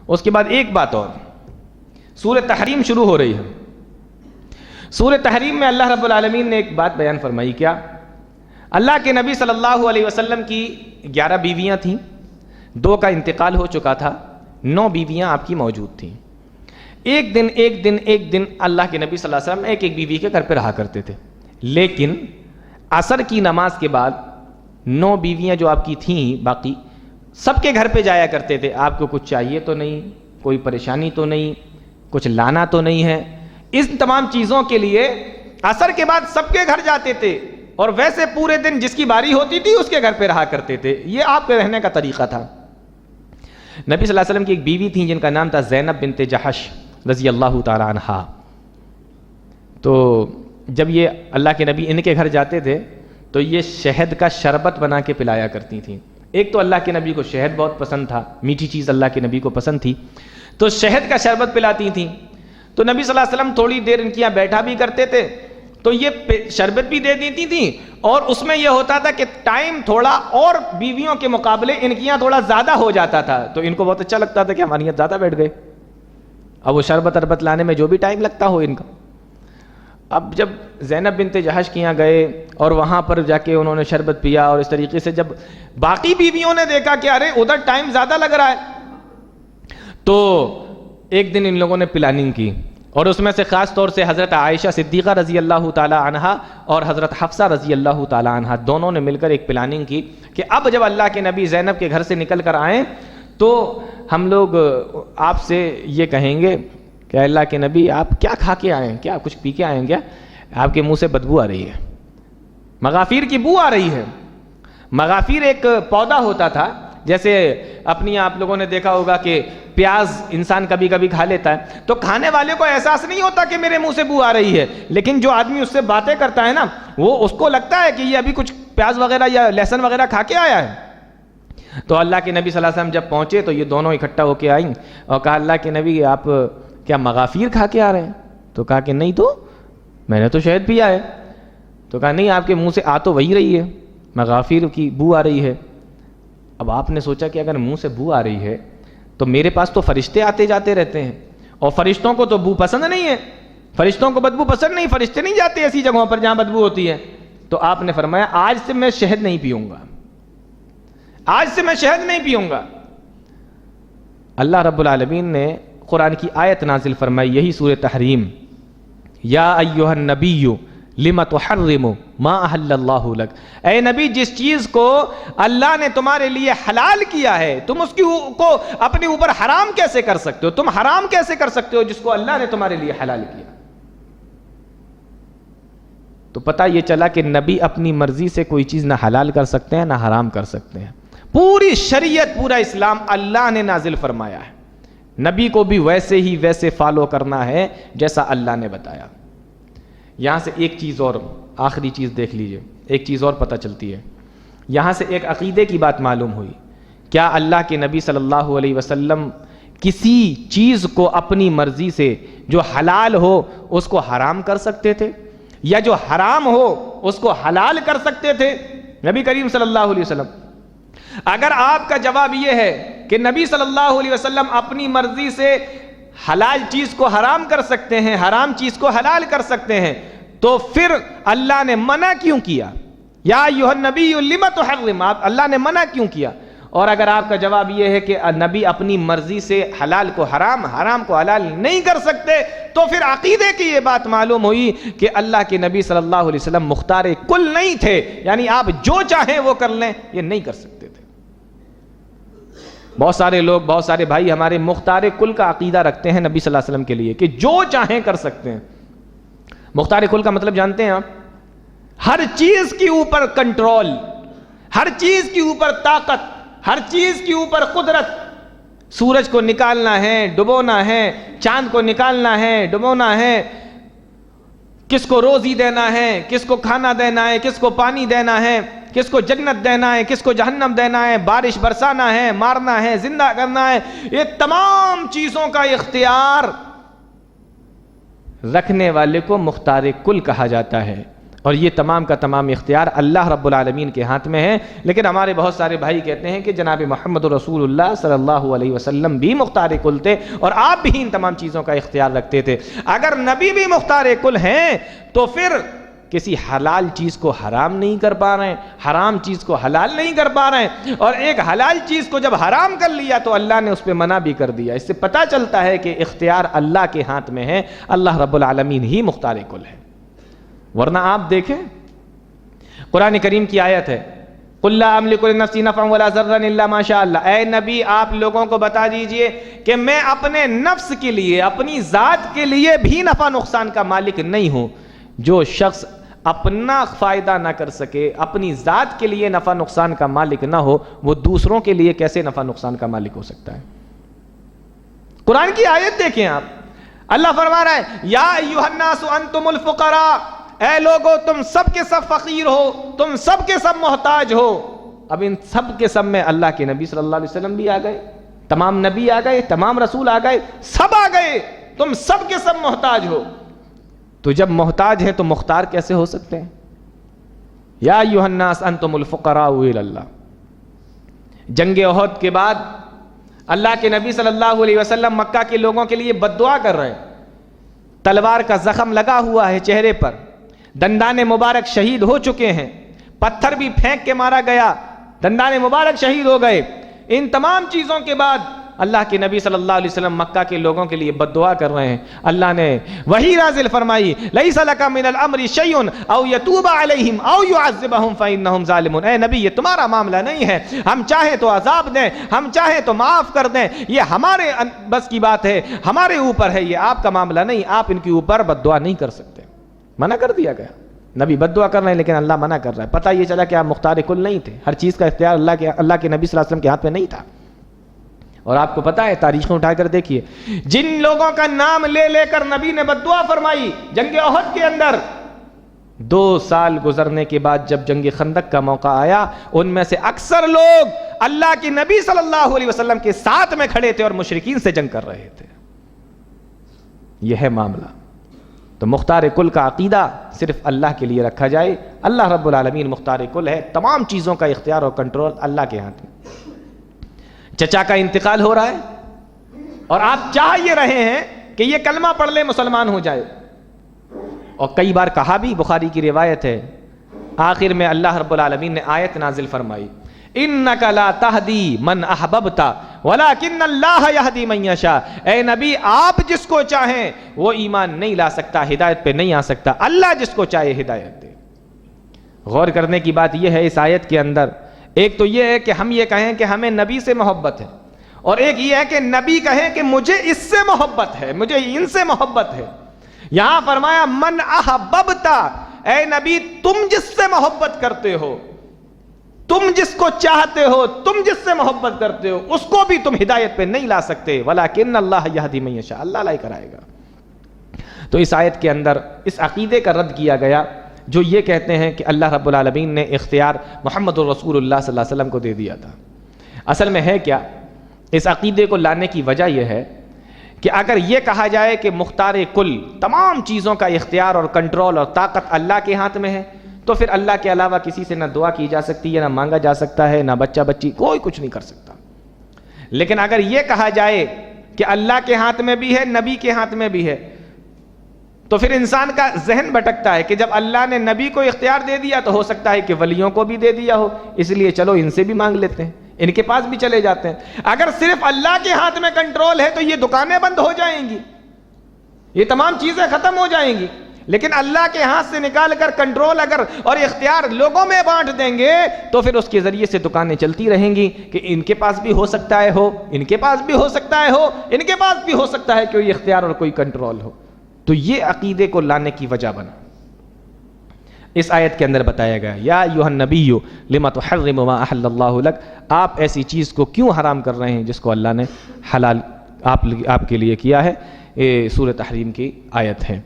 اس کے بعد ایک بات اور، سورہ تحریم شروع ہو رہی ہے. سورہ تحریم میں اللہ رب العالمین نے ایک بات بیان فرمائی. کیا؟ اللہ کے نبی صلی اللہ علیہ وسلم کی 11 بیویاں تھیں، 2 کا انتقال ہو چکا تھا، 9 بیویاں آپ کی موجود تھیں. ایک دن اللہ کے نبی صلی اللہ علیہ وسلم ایک بیوی کے گھر پہ رہا کرتے تھے. لیکن عصر کی نماز کے بعد 9 بیویاں جو آپ کی تھیں باقی سب کے گھر پہ جایا کرتے تھے. آپ کو کچھ چاہیے تو نہیں، کوئی پریشانی تو نہیں، کچھ لانا تو نہیں ہے. اس تمام چیزوں کے لیے عصر کے بعد سب کے گھر جاتے تھے، اور ویسے پورے دن جس کی باری ہوتی تھی اس کے گھر پہ رہا کرتے تھے. یہ آپ کے رہنے کا طریقہ تھا. نبی صلی اللہ علیہ وسلم کی ایک بیوی تھی جن کا نام تھا زینب بنت جحش رضی اللہ تعالی عنہا. تو جب یہ اللہ کے نبی ان کے گھر جاتے تھے تو یہ شہد کا شربت بنا کے پلایا کرتی تھیں. ایک تو اللہ کے نبی کو شہد بہت پسند تھا، میٹھی چیز اللہ کے نبی کو پسند تھی، تو شہد کا شربت پلاتی تھیں. تو نبی صلی اللہ علیہ وسلم تھوڑی دیر ان کے یہاں بیٹھا بھی کرتے تھے تو یہ شربت بھی دے دیتی تھیں، اور اس میں یہ ہوتا تھا کہ ٹائم تھوڑا اور بیویوں کے مقابلے ان کے یہاں تھوڑا زیادہ ہو جاتا تھا. تو ان کو بہت اچھا لگتا تھا کہ ہماری یہاں زیادہ بیٹھ گئے. اب وہ شربت اربت لانے میں جو بھی ٹائم لگتا ہو ان کا. اب جب زینب بنت جحش کے یہاں گئے اور وہاں پر جا کے انہوں نے شربت پیا، اور اس طریقے سے جب باقی بیویوں نے دیکھا کہ ارے ادھر ٹائم زیادہ لگ رہا ہے، تو ایک دن ان لوگوں نے پلاننگ کی، اور اس میں سے خاص طور سے حضرت عائشہ صدیقہ رضی اللہ تعالی عنہا اور حضرت حفصہ رضی اللہ تعالی عنہا دونوں نے مل کر ایک پلاننگ کی کہ اب جب اللہ کے نبی زینب کے گھر سے نکل کر آئیں تو ہم لوگ آپ سے یہ کہیں گے کہ اللہ کے نبی آپ کیا کھا کے آئے ہیں، کیا کچھ پی کے آئے ہیں، کیا آپ کے منہ سے بدبو آ رہی ہے، مغافیر کی بو آ رہی ہے. مغافیر ایک پودا ہوتا تھا، جیسے اپنی آپ لوگوں نے دیکھا ہوگا کہ پیاز انسان کبھی کبھی کھا لیتا ہے تو کھانے والے کو احساس نہیں ہوتا کہ میرے منہ سے بو آ رہی ہے، لیکن جو آدمی اس سے باتیں کرتا ہے نا وہ اس کو لگتا ہے کہ یہ ابھی کچھ پیاز وغیرہ یا لہسن وغیرہ کھا کے آیا ہے. تو اللہ کے نبی صلی اللہ علیہ وسلم جب پہنچے تو یہ دونوں اکٹھا ہو کے آئیں اور کہا اللہ کے نبی آپ کیا مغافیر کھا کے آ رہے ہیں؟ تو کہا کہ نہیں، تو میں نے تو شہد پیا ہے. تو کہا نہیں، آپ کے منہ سے آ تو وہی رہی ہے، مغافیر کی بو آ رہی ہے. اب آپ نے سوچا کہ اگر منہ سے بو آ رہی ہے تو میرے پاس تو فرشتے آتے جاتے رہتے ہیں، اور فرشتوں کو تو بو پسند نہیں ہے، فرشتوں کو بدبو پسند نہیں، فرشتے نہیں جاتے ایسی جگہوں پر جہاں بدبو ہوتی ہے. تو آپ نے فرمایا آج سے میں شہد نہیں پیوں گا، آج سے میں شہد نہیں پیوں گا. اللہ رب العالمین نے قرآن کی آیت نازل فرمائی، یہی سورہ تحریم، یا ایھا النبی لم تحرم ما احل اللہ لک. اے نبی، جس چیز کو اللہ نے تمہارے لیے حلال کیا ہے تم اس کو اپنے اوپر حرام کیسے کر سکتے ہو؟ تم حرام کیسے کر سکتے ہو جس کو اللہ نے تمہارے لیے حلال کیا؟ تو پتہ یہ چلا کہ نبی اپنی مرضی سے کوئی چیز نہ حلال کر سکتے ہیں نہ حرام کر سکتے ہیں. پوری شریعت، پورا اسلام اللہ نے نازل فرمایا ہے، نبی کو بھی ویسے فالو کرنا ہے جیسا اللہ نے بتایا. یہاں سے ایک چیز اور، آخری چیز دیکھ لیجئے، ایک چیز اور پتہ چلتی ہے. یہاں سے ایک عقیدے کی بات معلوم ہوئی. کیا اللہ کے نبی صلی اللہ علیہ وسلم کسی چیز کو اپنی مرضی سے جو حلال ہو اس کو حرام کر سکتے تھے، یا جو حرام ہو اس کو حلال کر سکتے تھے؟ نبی کریم صلی اللہ علیہ وسلم. اگر آپ کا جواب یہ ہے کہ نبی صلی اللہ علیہ وسلم اپنی مرضی سے حلال چیز کو حرام کر سکتے ہیں، حرام چیز کو حلال کر سکتے ہیں، تو پھر اللہ نے منع کیوں کیا؟ یا ایھا النبی لم تحرم، اللہ نے منع کیوں کیا؟ اور اگر آپ کا جواب یہ ہے کہ نبی اپنی مرضی سے حلال کو حرام، حرام کو حلال نہیں کر سکتے، تو پھر عقیدے کی یہ بات معلوم ہوئی کہ اللہ کے نبی صلی اللہ علیہ وسلم مختار کل نہیں تھے، یعنی آپ جو چاہیں وہ کر لیں، یہ نہیں کر سکتے تھے. بہت سارے لوگ، بہت سارے بھائی ہمارے مختار کل کا عقیدہ رکھتے ہیں نبی صلی اللہ علیہ وسلم کے لیے کہ جو چاہیں کر سکتے ہیں. مختار کل کا مطلب جانتے ہیں آپ؟ ہر چیز کے اوپر کنٹرول، ہر چیز کے اوپر طاقت، ہر چیز کے اوپر قدرت. سورج کو نکالنا ہے، ڈبونا ہے، چاند کو نکالنا ہے، ڈبونا ہے، کس کو روزی دینا ہے، کس کو کھانا دینا ہے، کس کو پانی دینا ہے، کس کو جنت دینا ہے، کس کو جہنم دینا ہے، بارش برسانا ہے، مارنا ہے، زندہ کرنا ہے. یہ تمام چیزوں کا اختیار رکھنے والے کو مختار کل کہا جاتا ہے. اور یہ تمام کا تمام اختیار اللہ رب العالمین کے ہاتھ میں ہے. لیکن ہمارے بہت سارے بھائی کہتے ہیں کہ جناب محمد رسول اللہ صلی اللہ علیہ وسلم بھی مختار کل تھے اور آپ بھی ان تمام چیزوں کا اختیار رکھتے تھے. اگر نبی بھی مختار کل ہیں تو پھر کسی حلال چیز کو حرام نہیں کر پا رہے ہیں, حرام چیز کو حلال نہیں کر پا رہے ہیں, اور ایک حلال چیز کو جب حرام کر لیا تو اللہ نے اس پہ منع بھی کر دیا. اس سے پتہ چلتا ہے کہ اختیار اللہ کے ہاتھ میں ہے, اللہ رب العالمین ہی مختار کل ہے. ورنہ آپ دیکھیں قرآن کریم کی آیت ہے قُلْ لَا أَمْلِكُ لِنَفْسِي نَفْعًا وَلَا ضَرًّا إِلَّا مَا شَاءَ اللَّهُ. اے نبی آپ لوگوں کو بتا دیجئے کہ میں اپنے نفس کے لیے, اپنی ذات کے لیے بھی نفع نقصان کا مالک نہیں ہوں. جو شخص اپنا فائدہ نہ کر سکے, اپنی ذات کے لیے نفع نقصان کا مالک نہ ہو, وہ دوسروں کے لیے کیسے نفع نقصان کا مالک ہو سکتا ہے؟ قرآن کی آیت دیکھیں آپ, اللہ فرما رہا ہے یا ایھا الناس انتم الفقراء, اے لوگو تم سب کے سب فقیر ہو, تم سب کے سب محتاج ہو. اب ان سب کے سب میں اللہ کے نبی صلی اللہ علیہ وسلم بھی آ گئے, تمام نبی آ گئے, تمام رسول آ گئے, سب آ گئے, تم سب کے سب محتاج ہو. تو جب محتاج ہے تو مختار کیسے ہو سکتے ہیں؟ یا ایھا الناس انتم الفقراء الی اللہ. جنگ احد کے بعد اللہ کے نبی صلی اللہ علیہ وسلم مکہ کے لوگوں کے لیے بد دعا کر رہے ہیں. تلوار کا زخم لگا ہوا ہے چہرے پر, دندان مبارک شہید ہو چکے ہیں, پتھر بھی پھینک کے مارا گیا, دندان مبارک شہید ہو گئے. ان تمام چیزوں کے بعد اللہ کے نبی صلی اللہ علیہ وسلم مکہ کے لوگوں کے لیے بد دعا کر رہے ہیں. اللہ نے وحی نازل فرمائی لیس لک من الامر شیء او یتوب علیہم او یعذبہم فانہم ظالمون. اے نبی یہ تمہارا معاملہ نہیں ہے, ہم چاہیں تو عذاب دیں, ہم چاہیں تو معاف کر دیں, یہ ہمارے بس کی بات ہے, ہمارے اوپر ہے, یہ آپ کا معاملہ نہیں, آپ ان کے اوپر بد دعا نہیں کر سکتے. منع کر دیا گیا. نبی بد دعا کر رہے ہیں لیکن اللہ منع کر رہا ہے. پتہ یہ چلا کہ آپ مختار کل نہیں تھے, ہر چیز کا اختیار اللہ کے نبی صلی اللہ علیہ وسلم کے ہاتھ میں نہیں تھا. اور آپ کو پتہ ہے تاریخیں اٹھا کر دیکھیے, جن لوگوں کا نام لے لے کر نبی نے بد دعا فرمائی جنگ احد کے اندر, 2 سال گزرنے کے بعد جب جنگ خندق کا موقع آیا, ان میں سے اکثر لوگ اللہ کے نبی صلی اللہ علیہ وسلم کے ساتھ میں کھڑے تھے اور مشرکین سے جنگ کر رہے تھے. یہ ہے معاملہ. تو مختار کل کا عقیدہ صرف اللہ کے لیے رکھا جائے. اللہ رب العالمین مختار کل ہے, تمام چیزوں کا اختیار اور کنٹرول اللہ کے ہاتھ میں. چچا کا انتقال ہو رہا ہے اور آپ چاہ یہ رہے ہیں کہ یہ کلمہ پڑھ لے مسلمان ہو جائے, اور کئی بار کہا بھی, بخاری کی روایت ہے, آخر میں اللہ رب العالمین نے آیت نازل فرمائی انک لا تہدی من احببت ولکن اللہ یہدی من یشاء. اے نبی آپ جس کو چاہیں وہ ایمان نہیں لا سکتا, ہدایت پہ نہیں آ سکتا, اللہ جس کو چاہے ہدایت دے. غور کرنے کی بات یہ ہے اس آیت کے اندر, ایک تو یہ ہے کہ ہم یہ کہیں کہ ہمیں نبی سے محبت ہے, اور ایک یہ ہے کہ نبی کہیں کہ مجھے اس سے محبت ہے, مجھے ان سے محبت ہے. یہاں فرمایا من احببت, اے نبی تم جس سے محبت کرتے ہو, تم جس کو چاہتے ہو, تم جس سے محبت کرتے ہو, اس کو بھی تم ہدایت پہ نہیں لا سکتے. ولیکن اللہ یہدی من یشاء, اللہ لائے کرائے گا. تو اس آیت کے اندر اس عقیدے کا رد کیا گیا جو یہ کہتے ہیں کہ اللہ رب العالمین نے اختیار محمد الرسول اللہ صلی اللہ علیہ وسلم کو دے دیا تھا. اصل میں ہے کیا, اس عقیدے کو لانے کی وجہ یہ ہے کہ اگر یہ کہا جائے کہ مختار کل تمام چیزوں کا اختیار اور کنٹرول اور طاقت اللہ کے ہاتھ میں ہے, تو پھر اللہ کے علاوہ کسی سے نہ دعا کی جا سکتی ہے, نہ مانگا جا سکتا ہے, نہ بچہ بچی, کوئی کچھ نہیں کر سکتا. لیکن اگر یہ کہا جائے کہ اللہ کے ہاتھ میں بھی ہے, نبی کے ہاتھ میں بھی ہے, تو پھر انسان کا ذہن بھٹکتا ہے کہ جب اللہ نے نبی کو اختیار دے دیا تو ہو سکتا ہے کہ ولیوں کو بھی دے دیا ہو, اس لیے چلو ان سے بھی مانگ لیتے ہیں, ان کے پاس بھی چلے جاتے ہیں. اگر صرف اللہ کے ہاتھ میں کنٹرول ہے تو یہ دکانیں بند ہو جائیں گی, یہ تمام چیزیں ختم ہو جائیں گی. لیکن اللہ کے ہاتھ سے نکال کر کنٹرول اگر اور اختیار لوگوں میں بانٹ دیں گے تو پھر اس کے ذریعے سے دکانیں چلتی رہیں گی کہ ان کے پاس بھی ہو سکتا ہے ہو, ان کے پاس بھی ہو سکتا ہے ہو, ان کے پاس بھی ہو سکتا ہے کوئی اختیار اور کوئی کنٹرول ہو. تو یہ عقیدے کو لانے کی وجہ بنا. اس آیت کے اندر بتایا گیا یا ایھا النبی لما تحرم ما احل اللہ لک, آپ ایسی چیز کو کیوں حرام کر رہے ہیں جس کو اللہ نے حلال آپ کے لیے کیا ہے. یہ سورۃ تحریم کی آیت ہے.